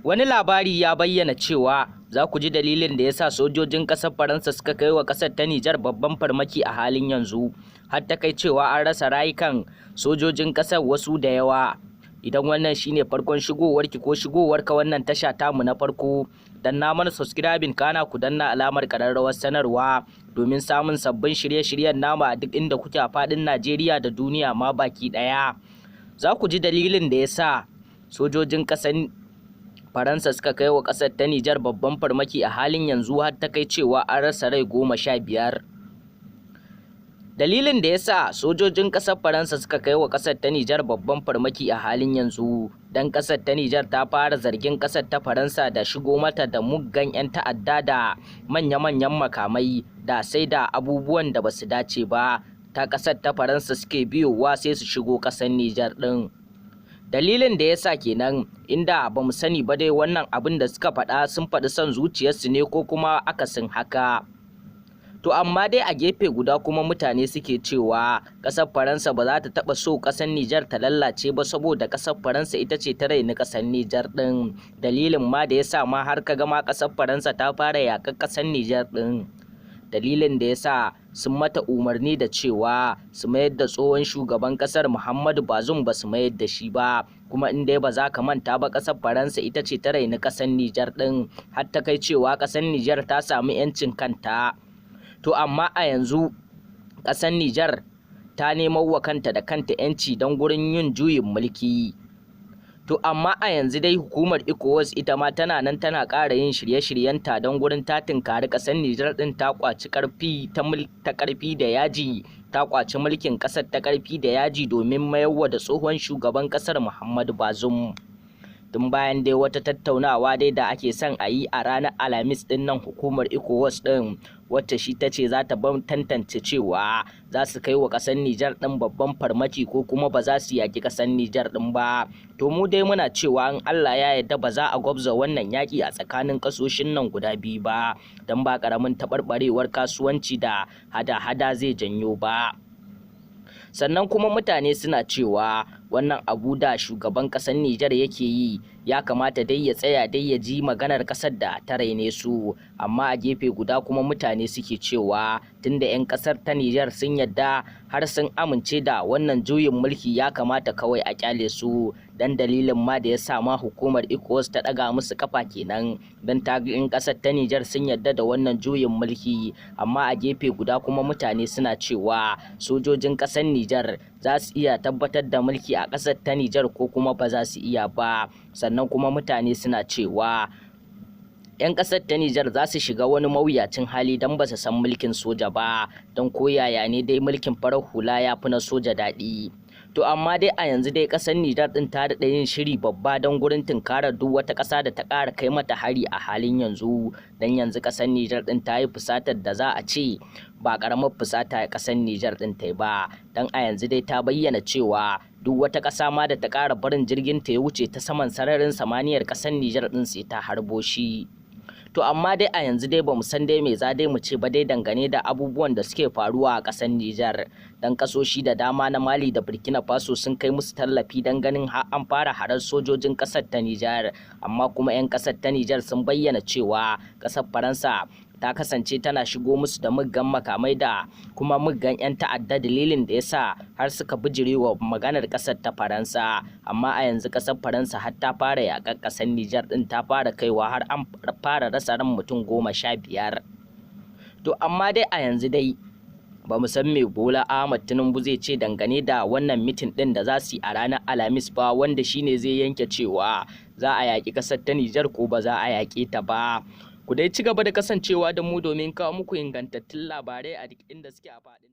Wani labari ya bayyana cewa za ku ji dalilin da ya sa sojojin ƙasar Faransa suka kai wa ƙasar ta Nijar babban farmaki a halin yanzu, har ta kai cewa an rasa rayukan sojojin ƙasar wasu da yawa. Idan wannan shine farkon shigowarki ko shigowarka wannan tasha tamu na farko, danna mana subscribing kana ku danna alamar ƙararrawar sanarwa domin samun sabbin shirye-shiryen namu a duk inda kuke a faɗin Najeriya da duniya ma baki ɗaya. Za ku ji dalilin da ya sa sojojin ƙasar Faransa suka kai wa ƙasar ta Nijar babban farmaki a halin yanzu har ta kai cewa an rasa rai 15. Dalilin da ya sa sojojin ƙasar Faransa suka kai wa ƙasar ta Nijar babban farmaki a halin yanzu dan ƙasar ta Nijar ta fara zargin ƙasar ta Faransa da shigo mata da muggan 'yan ta'adda da manya-manyan makamai da sai da abubuwan da basu dace ba ta ƙasar ta Faransa suke biyowa sai su shigo ƙasar Nijar ɗin. Dalilin da ya sa kenan, inda ba mu sani ba dai wannan abin da suka faɗa sun faɗi son zuciyarsu ne ko kuma akasin haka. To amma dai a gefe guda kuma mutane suke cewa ƙasar Faransa ba za ta taɓa so ƙasar Nijar ta lallace ba saboda ƙasar Faransa ita ce ta raini ƙasar Nijar ɗin. Dalilin ma da ya sa ma har ka gama ƙasar Faransa ta fara yaƙar ƙasar Nijar ɗin. Dalilin da ya sa sun mata umarni da cewa su mayar da tsohon shugaban kasar Muhammadu Bazoum ba su mayar da shi ba, kuma in dai ba za ka manta ba kasar Faransa ita ce ta raini kasar Nijar din har ta kai cewa kasar Nijar ta samu 'yancin kanta. To amma a yanzu kasar Nijar ta nemo wa kanta da kanta 'yanci don gurin yin juyin mulki. To amma a yanzu dai hukumar ECOWAS ita ma tana nan tana ƙara yin shirye-shiryenta don gurin ta tinkari ƙasar Nijar ɗin ta ƙwaci ƙarfi ta ƙarfi da yaji, ta ƙwaci mulkin ƙasar ta ƙarfi da yaji domin mayarwa da tsohon shugaban ƙasar Muhammadu Bazoum. Tun bayan dai wata tattaunawa dai da ake son a yi a ranar Alhamis ɗin nan, hukumar ECOWAS ɗin wacce shi ta ce za ta tantance cewa za su kai wa ƙasar Nijar ɗin babban farmaki ko kuma ba za su yaƙi ƙasar Nijar ɗin ba. To mu dai muna cewa in Allah ya yarda ba za a gwabza wannan yaƙi a tsakanin ƙasoshin nan guda biyu ba, don ba ƙaramin taɓarɓarewar kasuwanci da hada-hada zai janyo ba. Sannan kuma mutane suna cewa wannan abu da shugaban ƙasar Nijar yake yi ya kamata dai ya tsaya dai ya ji maganar ƙasar da ta raine su, amma a gefe guda kuma mutane suke cewa tunda 'yan ƙasar ta Nijar sun yadda har sun amince da wannan juyin mulki ya kamata kawai a kyale su, dan dalilin ma da ya sa ma hukumar ECOWAS ta ɗaga musu kafa kenan, dan ta ga 'yan ƙasar ta Nijar sun yadda da wannan juyin mulki. Amma a gefe guda kuma mutane suna cewa sojojin ƙasar Nijar za su iya tabbatar da mulki a ƙasar ta Nijar ko kuma ba za su iya ba. Sannan kuma mutane suna cewa 'yan ƙasar ta Nijar za su shiga wani mawuyacin hali don ba su san mulkin soja ba, don koyaya ne dai mulkin farar hula ya fi na soja daɗi. To amma dai a yanzu dai ƙasar Nijar ɗin ta daɗa yin shiri babba don gurin tunkarar duk wata ƙasa da ta ƙara kai mata hari a halin yanzu. Don yanzu ƙasar Nijar ɗin ta yi fusatar da za a ce ba ƙaramar fusata ƙasar Nijar ɗin ta yi ba, don a yanzu dai ta bayyana cewa duk wata ƙasa ma da ta ƙara barin jirgin ta ya wuce ta saman sararin samaniyar ƙasar Nijar ɗin sai ta harbo shi. To amma dai a yanzu dai bamu san dai me za dai mu ce ba dai dangane da abubuwan da suke faruwa a ƙasar Nijar, dan kasoshi da dama na Mali da Burkina Faso sun kai musu tallafi dan ganin an fara harar sojojin ƙasar ta Nijar, amma kuma 'yan ƙasar ta Nijar sun bayyana cewa ƙasar Faransa ta kasance tana shigo musu da muggan makamai da kuma muggan 'yan ta'adda, dalilin da yasa har suka bijirewa maganar ƙasar ta Faransa. Amma a yanzu ƙasar Faransa har ta fara yaƙar ƙasar Nijar ɗin, ta fara kaiwa har an fara rasa ran mutum 15. To amma dai a yanzu dai ba mu san me Bola Ahmad Tinubu zai ce dangane da wannan mitin ɗin da za su yi a ranar Alhamis ba, wanda shine zai yanke cewa za a yaƙi ƙasar ta Nijar ko ba za a yaƙe ta ba. Ku dai ci gaba da kasancewa da mu domin kawo muku ingantattun labarai a duk inda suke a faɗin